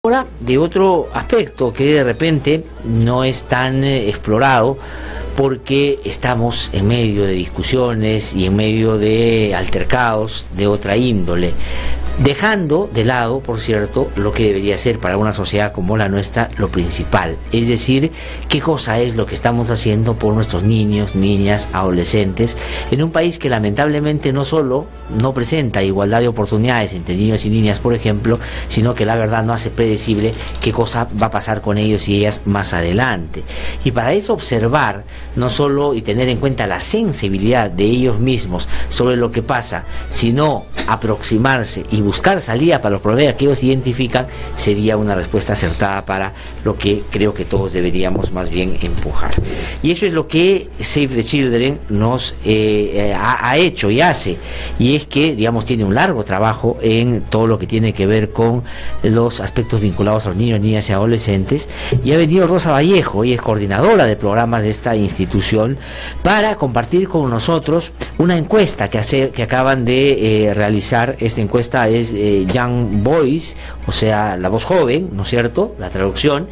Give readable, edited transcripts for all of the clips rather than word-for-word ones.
Ahora, de otro aspecto que de repente no es tan explorado, porque estamos en medio de discusiones y en medio de altercados de otra índole, dejando de lado, por cierto, lo que debería ser para una sociedad como la nuestra lo principal, es decir, qué cosa es lo que estamos haciendo por nuestros niños, niñas, adolescentes, en un país que lamentablemente no solo no presenta igualdad de oportunidades entre niños y niñas, por ejemplo, sino que la verdad no hace predecible qué cosa va a pasar con ellos y ellas más adelante. Y para eso observar, no solo y tener en cuenta la sensibilidad de ellos mismos sobre lo que pasa, sino aproximarse y buscar salida para los problemas que ellos identifican, sería una respuesta acertada para lo que creo que todos deberíamos más bien empujar. Y eso es lo que Save the Children nos ha hecho y hace, y es que, digamos, tiene un largo trabajo en todo lo que tiene que ver con los aspectos vinculados a los niños, niñas y adolescentes, y ha venido Rosa Vallejo, y es coordinadora de programas de esta institución, para compartir con nosotros una encuesta que acaban de realizar. Esta encuesta es Young Voice, o sea, la voz joven, ¿no es cierto?, la traducción,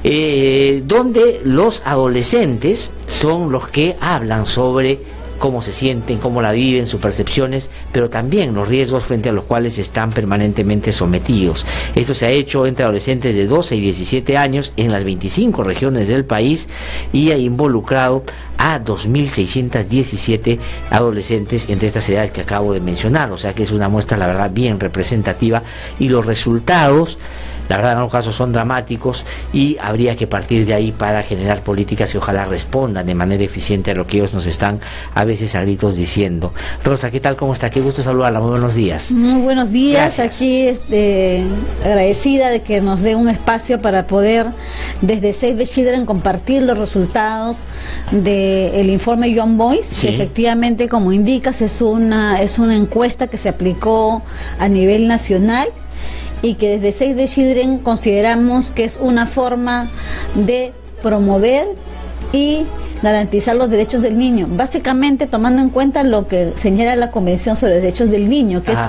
donde los adolescentes son los que hablan sobre cómo se sienten, cómo la viven, sus percepciones, pero también los riesgos frente a los cuales están permanentemente sometidos. Esto se ha hecho entre adolescentes de 12 y 17 años en las 25 regiones del país y ha involucrado a 2.617 adolescentes entre estas edades que acabo de mencionar, o sea que es una muestra, la verdad, bien representativa, y los resultados, la verdad, en algunos casos son dramáticos, y habría que partir de ahí para generar políticas que ojalá respondan de manera eficiente a lo que ellos nos están a veces a gritos diciendo. Rosa, ¿qué tal? ¿Cómo está? Qué gusto saludarla. Muy buenos días. Muy buenos días. Gracias. Aquí agradecida de que nos dé un espacio para poder desde Save the Children compartir los resultados del informe Young Voice, sí, que efectivamente, como indicas, es una encuesta que se aplicó a nivel nacional, y que desde Save the Children consideramos que es una forma de promover y garantizar los derechos del niño, básicamente tomando en cuenta lo que señala la Convención sobre los Derechos del Niño, que es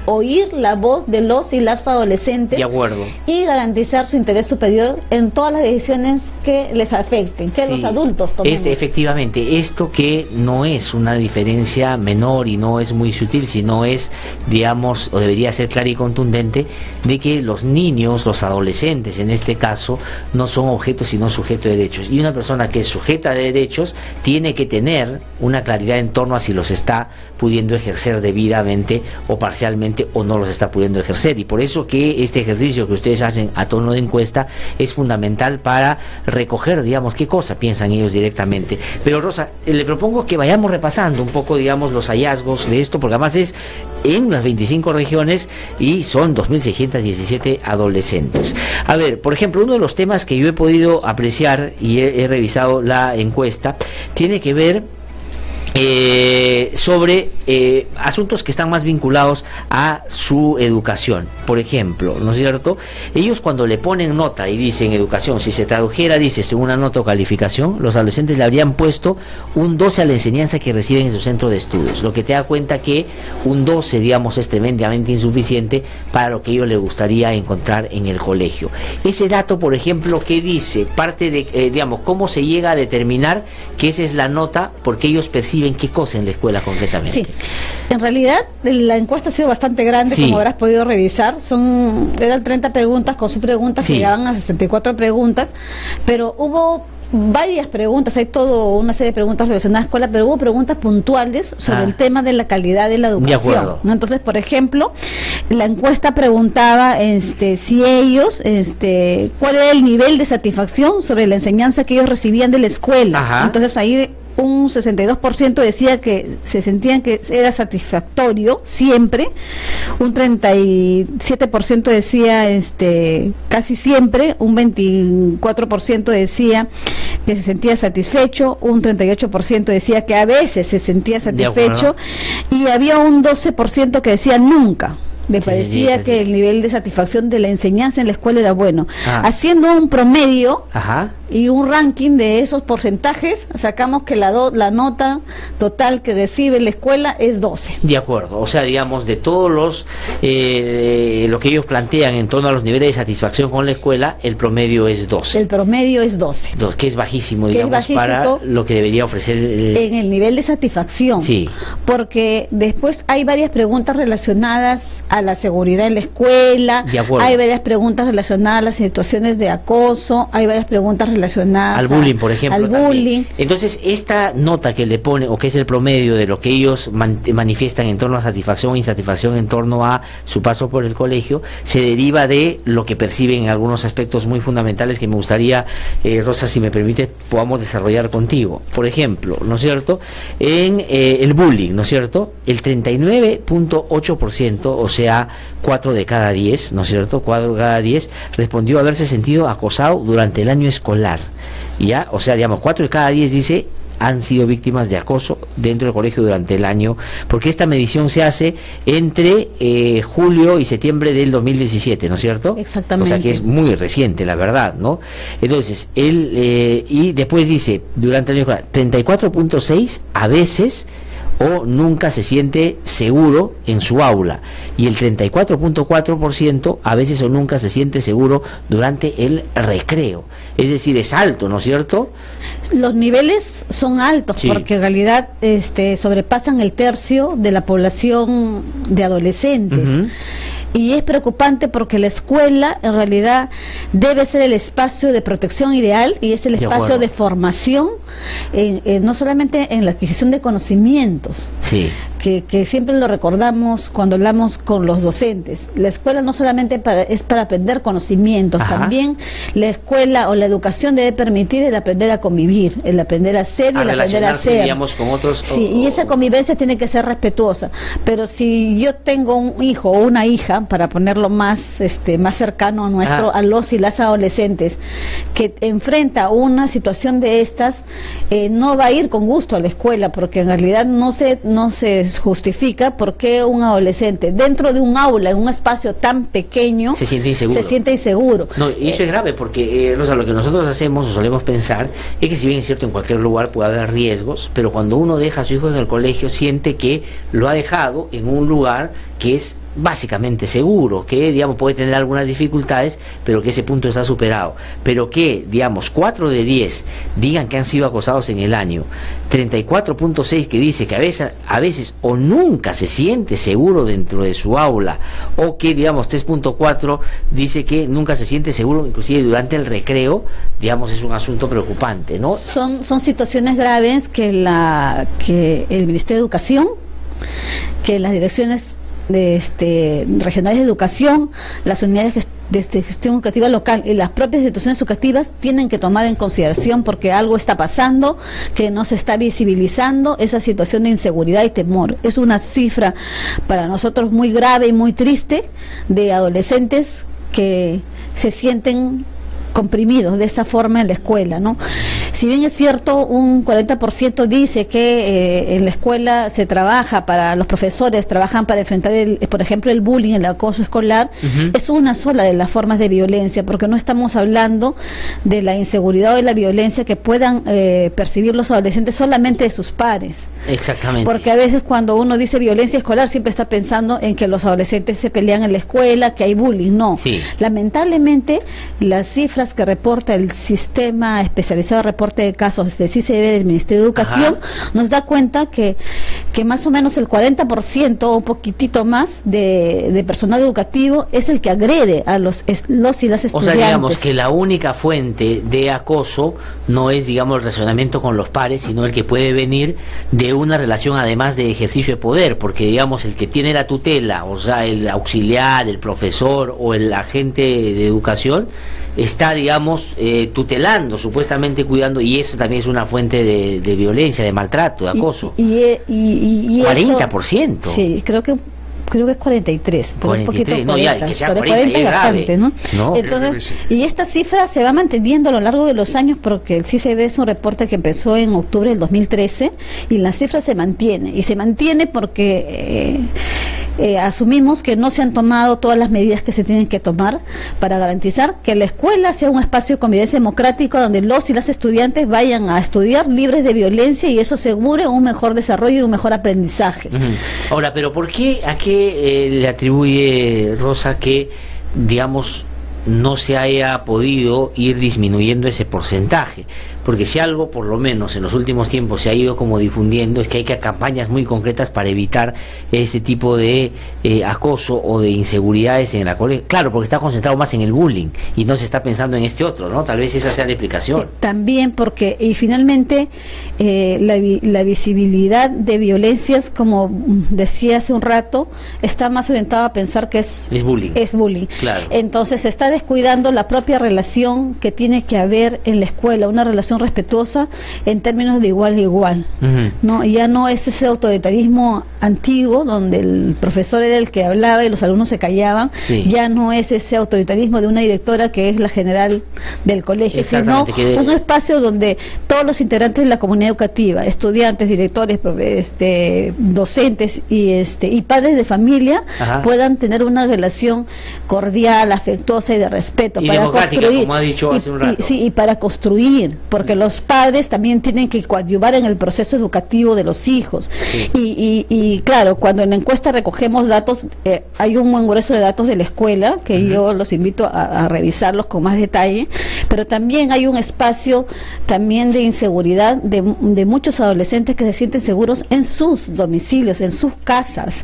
oír la voz de los y las adolescentes, de acuerdo, y garantizar su interés superior en todas las decisiones que les afecten, que los adultos tomen. Efectivamente, esto que no es una diferencia menor y no es muy sutil, sino es, digamos, o debería ser clara y contundente, de que los niños, los adolescentes en este caso, no son objetos sino sujetos de derechos, y una persona que es sujeta de derechos tiene que tener una claridad en torno a si los está pudiendo ejercer debidamente o parcialmente, o no los está pudiendo ejercer. Y por eso que este ejercicio que ustedes hacen a tono de encuesta es fundamental para recoger, digamos, qué cosa piensan ellos directamente. Pero Rosa, le propongo que vayamos repasando un poco, digamos, los hallazgos de esto, porque además es en las 25 regiones y son 2.617 adolescentes. A ver, por ejemplo, uno de los temas que yo he podido apreciar y he revisado la encuesta tiene que ver sobre asuntos que están más vinculados a su educación. Por ejemplo, ¿no es cierto? Ellos, cuando le ponen nota y dicen educación, si se tradujera, dice esto en una nota o calificación, los adolescentes le habrían puesto un 12 a la enseñanza que reciben en su centro de estudios, lo que te da cuenta que un 12, digamos, es tremendamente insuficiente para lo que ellos les gustaría encontrar en el colegio. Ese dato, por ejemplo, ¿qué dice? Parte de, digamos, cómo se llega a determinar que esa es la nota, porque ellos perciben qué cosa en la escuela concretamente. Sí, en realidad la encuesta ha sido bastante grande, como habrás podido revisar. Eran 30 preguntas con subpreguntas que llegaban a 64 preguntas, pero hubo varias preguntas, hay toda una serie de preguntas relacionadas a la escuela, pero hubo preguntas puntuales sobre el tema de la calidad de la educación, ¿no? Entonces, por ejemplo, la encuesta preguntaba si ellos, cuál era el nivel de satisfacción sobre la enseñanza que ellos recibían de la escuela. Entonces ahí un 62% decía que se sentían que era satisfactorio siempre, un 37% decía casi siempre, un 24% decía que se sentía satisfecho, un 38% decía que a veces se sentía satisfecho, y había un 12% que decía nunca. le parecía que el nivel de satisfacción de la enseñanza en la escuela era bueno. Haciendo un promedio y un ranking de esos porcentajes, sacamos que la nota total que recibe la escuela es 12. De acuerdo, o sea, digamos, de todos los lo que ellos plantean en torno a los niveles de satisfacción con la escuela, el promedio es 12. El promedio es 12. Que es bajísimo, digamos, para lo que debería ofrecer en el nivel de satisfacción. Sí. Porque después hay varias preguntas relacionadas a la seguridad en la escuela, hay varias preguntas relacionadas a las situaciones de acoso, hay varias preguntas relacionadas al bullying, por ejemplo. Al bullying. Entonces, esta nota que le pone, o que es el promedio de lo que ellos manifiestan en torno a satisfacción e insatisfacción en torno a su paso por el colegio, se deriva de lo que perciben en algunos aspectos muy fundamentales que me gustaría, Rosa, si me permite, podamos desarrollar contigo. Por ejemplo, ¿no es cierto? En el bullying, ¿no es cierto? El 39.8%, o sea, 4 de cada 10, ¿no es cierto? 4 de cada 10 respondió haberse sentido acosado durante el año escolar. ¿Ya? O sea, digamos, 4 de cada 10 dice han sido víctimas de acoso dentro del colegio durante el año, porque esta medición se hace entre julio y septiembre del 2017, ¿no es cierto? Exactamente. O sea que es muy reciente, la verdad, ¿no? Entonces, y después dice, durante el año escolar, 34.6 a veces o nunca se siente seguro en su aula, y el 34.4% a veces o nunca se siente seguro durante el recreo. Es decir, es alto, ¿no es cierto? Los niveles son altos, sí, porque en realidad sobrepasan el tercio de la población de adolescentes. Y es preocupante porque la escuela en realidad debe ser el espacio de protección ideal, y es el espacio de formación, no solamente en la adquisición de conocimientos, sí, que siempre lo recordamos cuando hablamos con los docentes. La escuela no solamente es para aprender conocimientos, también la escuela o la educación debe permitir el aprender a convivir, el aprender a ser y el aprender a ser. Digamos, con otros, sí, y esa convivencia tiene que ser respetuosa. Pero si yo tengo un hijo o una hija, para ponerlo más más cercano a a los y las adolescentes, que enfrenta una situación de estas, no va a ir con gusto a la escuela, porque en realidad no se justifica por qué un adolescente dentro de un aula, en un espacio tan pequeño, se siente inseguro. No, y eso es grave, porque Rosa, lo que nosotros hacemos o solemos pensar es que, si bien es cierto, en cualquier lugar puede haber riesgos, pero cuando uno deja a su hijo en el colegio, siente que lo ha dejado en un lugar que es básicamente seguro, que digamos puede tener algunas dificultades, pero que ese punto está superado. Pero que, digamos, 4 de 10 digan que han sido acosados en el año, 34.6 que dice que a veces o nunca se siente seguro dentro de su aula, o que, digamos, 3.4 dice que nunca se siente seguro inclusive durante el recreo, digamos, es un asunto preocupante, ¿no? Son situaciones graves que el Ministerio de Educación, que las direcciones regionales de educación, las unidades de gestión educativa local y las propias instituciones educativas tienen que tomar en consideración, porque algo está pasando que no se está visibilizando, esa situación de inseguridad y temor. Es una cifra para nosotros muy grave y muy triste, de adolescentes que se sienten comprimidos de esa forma en la escuela, ¿no? Si bien es cierto, un 40% dice que en la escuela se trabaja, los profesores trabajan para enfrentar, por ejemplo, el bullying, el acoso escolar, es una sola de las formas de violencia, porque no estamos hablando de la inseguridad o de la violencia que puedan percibir los adolescentes solamente de sus pares. Exactamente. Porque a veces cuando uno dice violencia escolar siempre está pensando en que los adolescentes se pelean en la escuela, que hay bullying. No. Sí. Lamentablemente, las cifras que reporta el sistema especializado de reporte de casos de CICB del Ministerio de Educación, nos da cuenta que más o menos el 40% o un poquitito más de personal educativo es el que agrede a los y las estudiantes. O sea, digamos que la única fuente de acoso no es, digamos, el relacionamiento con los pares, sino el que puede venir de una relación además de ejercicio de poder, porque, digamos, el que tiene la tutela, o sea, el auxiliar, el profesor o el agente de educación, está, digamos, tutelando, supuestamente cuidando, y eso también es una fuente de violencia, de maltrato, de acoso. Y 40%. Eso, sí, creo que es 43, pero 43, un poquito 40, no, ya, que sea 40 es bastante, ¿no? ¿no? Entonces, y esta cifra se va manteniendo a lo largo de los años, porque el CICB es un reporte que empezó en octubre del 2013, y la cifra se mantiene porque asumimos que no se han tomado todas las medidas que se tienen que tomar para garantizar que la escuela sea un espacio de convivencia democrático donde los y las estudiantes vayan a estudiar libres de violencia y eso asegure un mejor desarrollo y un mejor aprendizaje. Ahora, pero ¿a qué le atribuye Rosa que, digamos, no se haya podido ir disminuyendo ese porcentaje? Porque si algo, por lo menos en los últimos tiempos, se ha ido como difundiendo, es que hay campañas muy concretas para evitar este tipo de acoso o de inseguridades en la colegio. Claro, porque está concentrado más en el bullying y no se está pensando en este otro, ¿no? Tal vez esa sea la explicación. También porque, y finalmente, la visibilidad de violencias, como decía hace un rato, está más orientada a pensar que es bullying. Es bullying. Claro. Entonces se está descuidando la propia relación que tiene que haber en la escuela, una relación respetuosa en términos de igual a igual, ¿no? Ya no es ese autoritarismo antiguo donde el profesor era el que hablaba y los alumnos se callaban, ya no es ese autoritarismo de una directora que es la general del colegio, sino un espacio donde todos los integrantes de la comunidad educativa, estudiantes, directores, docentes y padres de familia puedan tener una relación cordial, afectuosa y de respeto y para construir, como ha dicho hace un rato. Y para construir, porque los padres también tienen que coadyuvar en el proceso educativo de los hijos. Y claro, cuando en la encuesta recogemos datos, hay un buen grueso de datos de la escuela, que yo los invito a revisarlos con más detalle, pero también hay un espacio también de inseguridad de muchos adolescentes que se sienten seguros en sus domicilios, en sus casas.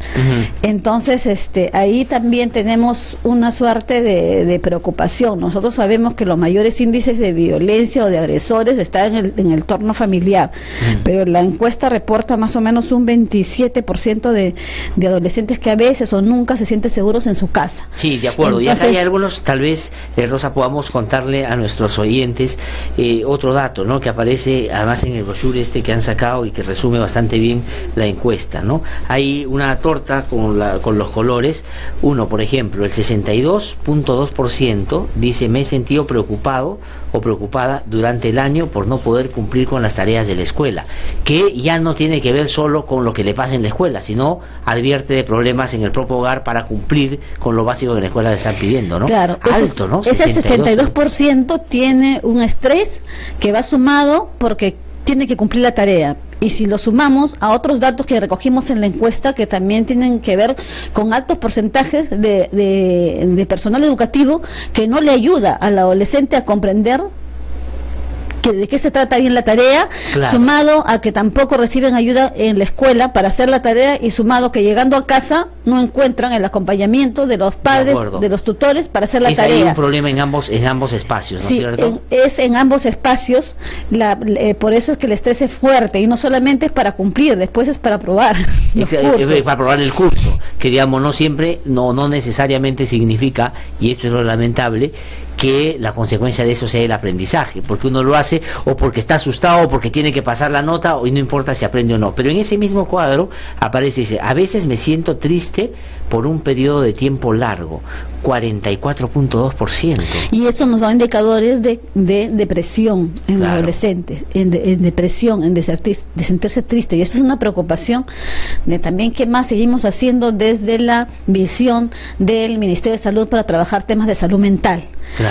Entonces, ahí también tenemos una suerte de preocupación. Nosotros sabemos que los mayores índices de violencia o de agresores están en el entorno familiar, pero la encuesta reporta más o menos un 27% de adolescentes que a veces o nunca se sienten seguros en su casa. Sí, de acuerdo. Entonces, y acá hay algunos, tal vez, Rosa, podamos contarle a nuestros oyentes otro dato, ¿no?, que aparece además en el brochure que han sacado y que resume bastante bien la encuesta, ¿no? Hay una torta con los colores. Uno, por ejemplo, el 62.2% dice: me he sentido preocupado o preocupada durante el año por no poder cumplir con las tareas de la escuela, que ya no tiene que ver solo con lo que le pasa en la escuela, sino advierte de problemas en el propio hogar para cumplir con lo básico que la escuela le están pidiendo, ¿no? Claro, alto, ¿no? Ese 62% tiene un estrés que va sumado porque tiene que cumplir la tarea. Y si lo sumamos a otros datos que recogimos en la encuesta, que también tienen que ver con altos porcentajes de personal educativo que no le ayuda al adolescente a comprender de qué se trata bien la tarea, sumado a que tampoco reciben ayuda en la escuela para hacer la tarea, y sumado que llegando a casa no encuentran el acompañamiento de los padres, de los tutores para hacer la tarea. Hay un problema en ambos espacios, ¿no? Sí, es en ambos espacios. Por eso es que el estrés es fuerte, y no solamente es para cumplir, después es para aprobar los cursos. Para aprobar el curso, que digamos no siempre, no necesariamente significa, y esto es lo lamentable, que la consecuencia de eso sea el aprendizaje, porque uno lo hace o porque está asustado o porque tiene que pasar la nota, y no importa si aprende o no. Pero en ese mismo cuadro aparece, dice: a veces me siento triste por un periodo de tiempo largo, 44.2%. Y eso nos da indicadores de depresión en los adolescentes, en depresión, de sentirse triste. Y eso es una preocupación de también qué más seguimos haciendo desde la visión del Ministerio de Salud para trabajar temas de salud mental.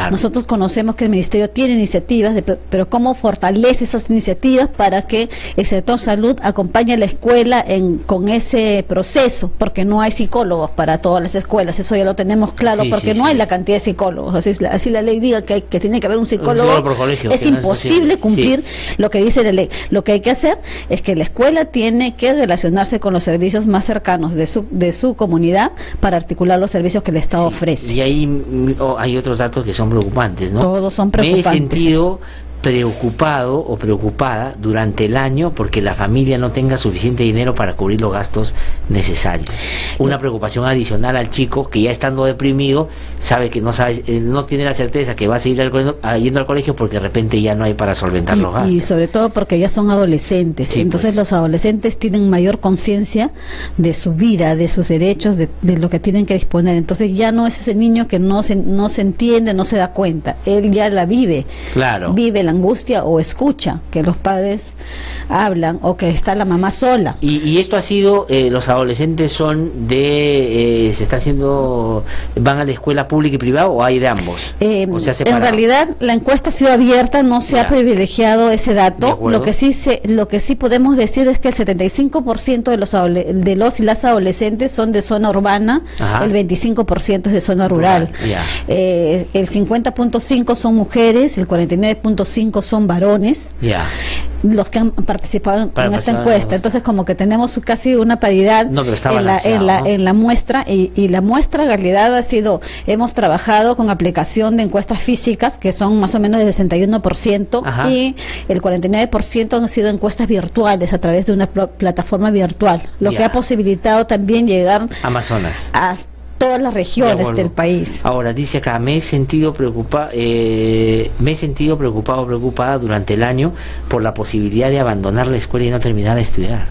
Nosotros conocemos que el Ministerio tiene iniciativas, pero cómo fortalece esas iniciativas para que el sector salud acompañe a la escuela con ese proceso, porque no hay psicólogos para todas las escuelas, eso ya lo tenemos claro, porque no hay la cantidad de psicólogos. Así la ley diga que tiene que haber un psicólogo por colegio, es imposible cumplir lo que dice la ley. Lo que hay que hacer es que la escuela tiene que relacionarse con los servicios más cercanos de su comunidad para articular los servicios que el Estado ofrece. Y ahí hay otros datos que son preocupantes, ¿no? Todos son preocupantes. Me he sentido preocupado o preocupada durante el año porque la familia no tenga suficiente dinero para cubrir los gastos necesarios. Una preocupación adicional al chico que, ya estando deprimido, sabe que no tiene la certeza que va a seguir yendo al colegio porque de repente ya no hay para solventar los gastos. Y sobre todo porque ya son adolescentes, entonces los adolescentes tienen mayor conciencia de su vida, de sus derechos, de lo que tienen que disponer. Entonces ya no es ese niño que no se entiende, no se da cuenta, él ya la vive, vive la angustia o escucha que los padres hablan o que está la mamá sola. Y esto ha sido, los adolescentes son de, se está haciendo, van a la escuela pública y privada, o hay de ambos, o se ha separado. En realidad la encuesta ha sido abierta, no se ha privilegiado ese dato. Lo que sí podemos decir es que el 75% de los y las adolescentes son de zona urbana, el 25% es de zona rural. El 50.5 son mujeres, el 49.5 son varones, los que han participado en esta encuesta. Entonces, como que tenemos casi una paridad en la muestra, y la muestra en realidad ha sido, hemos trabajado con aplicación de encuestas físicas, que son más o menos del 61%, y el 49% han sido encuestas virtuales a través de una plataforma virtual, lo que ha posibilitado también llegar Amazonas a todas las regiones del país. Ahora, dice acá, me he sentido preocupada preocupada durante el año por la posibilidad de abandonar la escuela y no terminar de estudiar.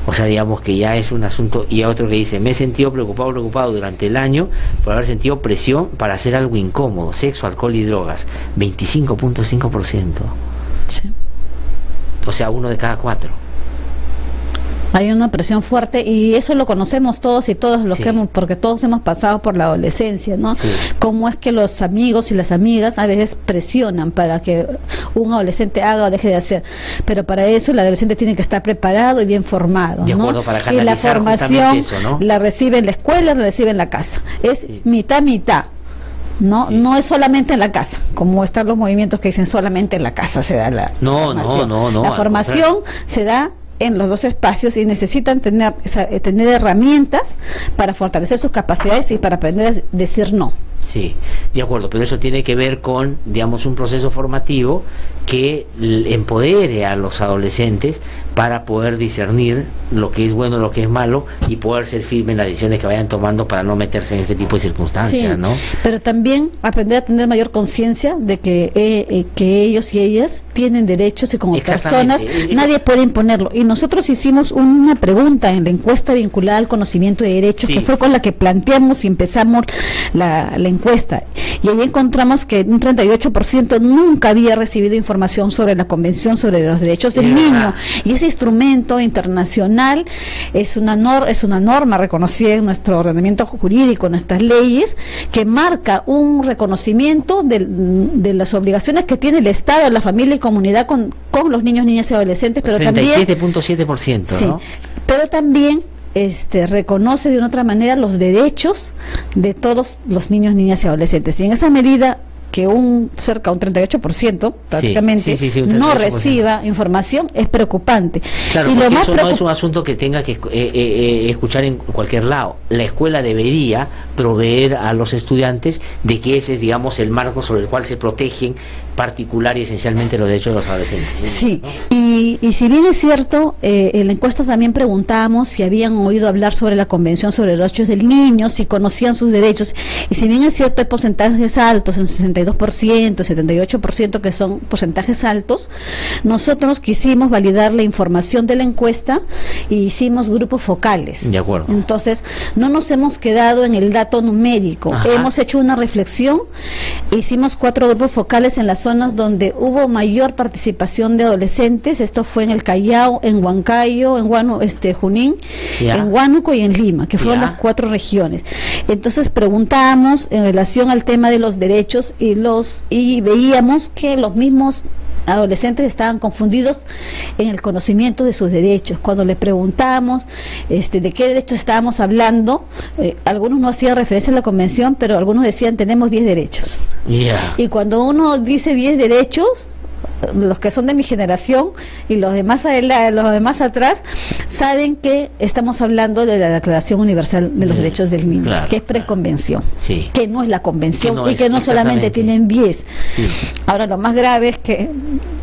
O sea, digamos que ya es un asunto. Y a otro que dice, me he sentido preocupado durante el año por haber sentido presión para hacer algo incómodo, sexo, alcohol y drogas, 25.5%. Sí. O sea, 1 de cada 4. Hay una presión fuerte, y eso lo conocemos todos y todos los que porque todos hemos pasado por la adolescencia, ¿no? Cómo es que los amigos y las amigas a veces presionan para que un adolescente haga o deje de hacer, pero para eso el adolescente tiene que estar preparado y bien formado, de acuerdo, ¿no? Para y la formación eso, ¿no? La recibe en la escuela, la recibe en la casa, es mitad. No es solamente en la casa, como están los movimientos que dicen solamente en la casa se da la formación. La formación se da en los dos espacios, y necesitan tener herramientas para fortalecer sus capacidades y para aprender a decir no. Sí, de acuerdo, pero eso tiene que ver con, digamos, un proceso formativo que empodere a los adolescentes para poder discernir lo que es bueno, lo que es malo, y poder ser firme en las decisiones que vayan tomando para no meterse en este tipo de circunstancias, ¿no? Pero también aprender a tener mayor conciencia de que ellos y ellas tienen derechos, y como personas nadie puede imponerlo. Y nosotros hicimos una pregunta en la encuesta vinculada al conocimiento de derechos, que fue con la que planteamos y empezamos la encuesta, y ahí encontramos que un 38% nunca había recibido información sobre la Convención sobre los Derechos del Niño, y ese instrumento internacional es una norma reconocida en nuestro ordenamiento jurídico, en nuestras leyes, que marca un reconocimiento de las obligaciones que tiene el Estado, la familia y comunidad con los niños, niñas y adolescentes, pero 37.7%, ¿no? Pero también reconoce de una otra manera los derechos de todos los niños, niñas y adolescentes, y en esa medida que cerca de un 38% prácticamente no reciba información es preocupante. Claro, y porque eso no es un asunto que tenga que escuchar en cualquier lado. La escuela debería proveer a los estudiantes de que ese es, digamos, el marco sobre el cual se protegen particular y esencialmente los derechos de los adolescentes. Sí, ¿no? Y si bien es cierto, en la encuesta también preguntamos si habían oído hablar sobre la Convención sobre los Derechos del Niño, si conocían sus derechos, y si bien es cierto hay porcentajes altos, en 62%, 78%, que son porcentajes altos, nosotros quisimos validar la información de la encuesta y hicimos grupos focales. De acuerdo. Entonces, no nos hemos quedado en el dato numérico, hemos hecho una reflexión, hicimos 4 grupos focales en las zonas donde hubo mayor participación de adolescentes. Esto fue en el Callao, en Huancayo, en Junín, en Huánuco y en Lima, que fueron las 4 regiones. Entonces preguntábamos en relación al tema de los derechos, y veíamos que los mismos adolescentes estaban confundidos en el conocimiento de sus derechos. Cuando les preguntamos de qué derechos estábamos hablando, algunos no hacían referencia a la convención, pero algunos decían tenemos 10 derechos. Y cuando uno dice 10 derechos, los que son de mi generación y los de más atrás saben que estamos hablando de la Declaración Universal de los Derechos del Niño, que es preconvención, que no es la convención, y que no solamente tienen 10. Ahora, lo más grave es que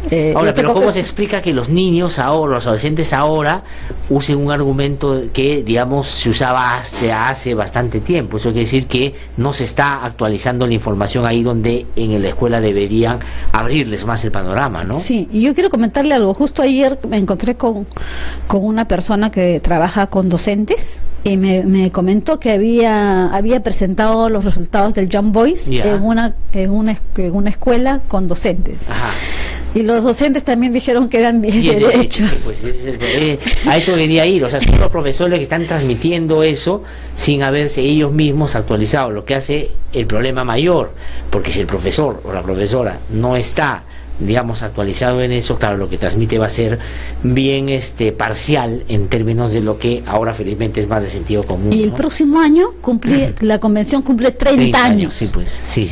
pero ¿cómo se explica que los niños ahora, los adolescentes ahora, usen un argumento que, digamos, se usaba hace bastante tiempo? Eso quiere decir que no se está actualizando la información ahí donde en la escuela deberían abrirles más el panorama, ¿no? Sí, y yo quiero comentarle algo. Justo ayer me encontré con una persona que trabaja con docentes y me comentó que había presentado los resultados del Young Boys en una escuela con docentes. Y los docentes también dijeron que eran 10 derechos. Pues a eso quería ir, o sea, son los profesores que están transmitiendo eso sin haberse ellos mismos actualizado, lo que hace el problema mayor, porque si el profesor o la profesora no está, digamos, actualizado en eso, claro, lo que transmite va a ser bien parcial en términos de lo que ahora felizmente es más de sentido común. Y el próximo año la convención cumple 30 años. Sí, pues, sí.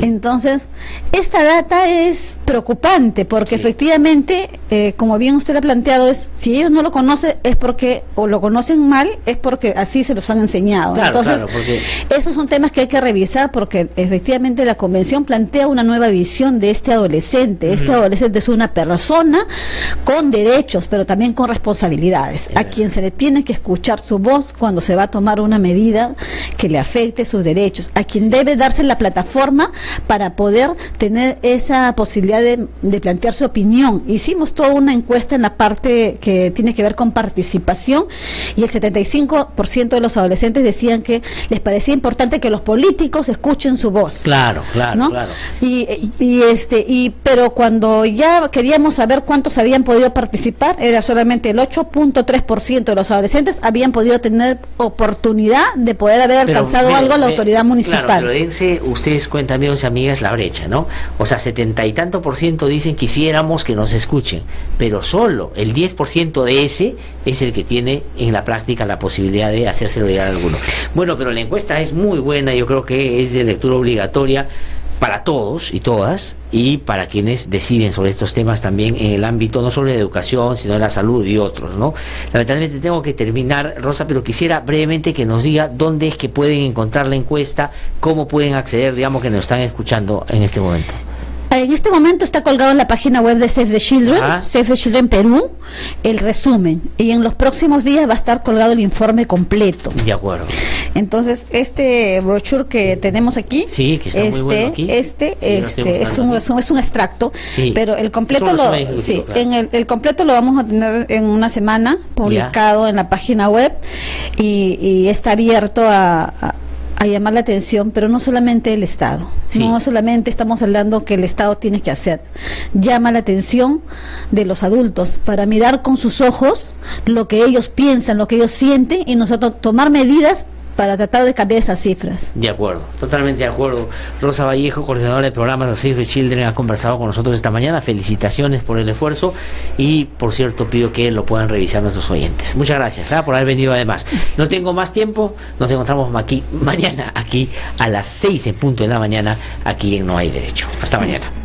Entonces, esta data es preocupante porque efectivamente, como bien usted lo ha planteado, si ellos no lo conocen es porque, o lo conocen mal, es porque así se los han enseñado. Claro, entonces, esos son temas que hay que revisar porque efectivamente la convención plantea una nueva visión de este adolescente. Este adolescente es una persona con derechos, pero también con responsabilidades, a quien se le tiene que escuchar su voz cuando se va a tomar una medida que le afecte sus derechos, a quien debe darse la plataforma para poder tener esa posibilidad de plantear su opinión. Hicimos toda una encuesta en la parte que tiene que ver con participación y el 75% de los adolescentes decían que les parecía importante que los políticos escuchen su voz. Claro, ¿no? Pero cuando ya queríamos saber cuántos habían podido participar, era solamente el 8.3% de los adolescentes habían podido tener oportunidad de poder haber alcanzado algo a la autoridad municipal. Claro, pero dense ustedes cuenta, amigos y amigas, la brecha, ¿no? O sea, 70 y tanto por ciento dicen quisiéramos que nos escuchen, pero solo el 10% de ese es el que tiene en la práctica la posibilidad de hacérselo llegar a alguno. Bueno, pero la encuesta es muy buena, yo creo que es de lectura obligatoria para todos y todas, y para quienes deciden sobre estos temas también en el ámbito no solo de educación, sino de la salud y otros, ¿no? Lamentablemente tengo que terminar, Rosa, pero quisiera brevemente que nos diga dónde es que pueden encontrar la encuesta, cómo pueden acceder, digamos, que nos están escuchando en este momento. En este momento está colgado en la página web de Save the Children, Save the Children Perú, el resumen, y en los próximos días va a estar colgado el informe completo. De acuerdo. Entonces, este brochure que tenemos aquí, sí, que está muy bueno aquí. Es un extracto, pero el completo el completo lo vamos a tener en una semana publicado en la página web y está abierto a llamar la atención, pero no solamente el Estado, no solamente estamos hablando que el Estado tiene que hacer, llama la atención de los adultos para mirar con sus ojos lo que ellos piensan, lo que ellos sienten y nosotros tomar medidas para tratar de cambiar esas cifras. De acuerdo, totalmente de acuerdo. Rosa Vallejo, coordinadora de programas de Save the Children, ha conversado con nosotros esta mañana. Felicitaciones por el esfuerzo y, por cierto, pido que lo puedan revisar nuestros oyentes. Muchas gracias por haber venido además. No tengo más tiempo, nos encontramos mañana aquí a las 6 en punto de la mañana, aquí en No Hay Derecho. Hasta mañana.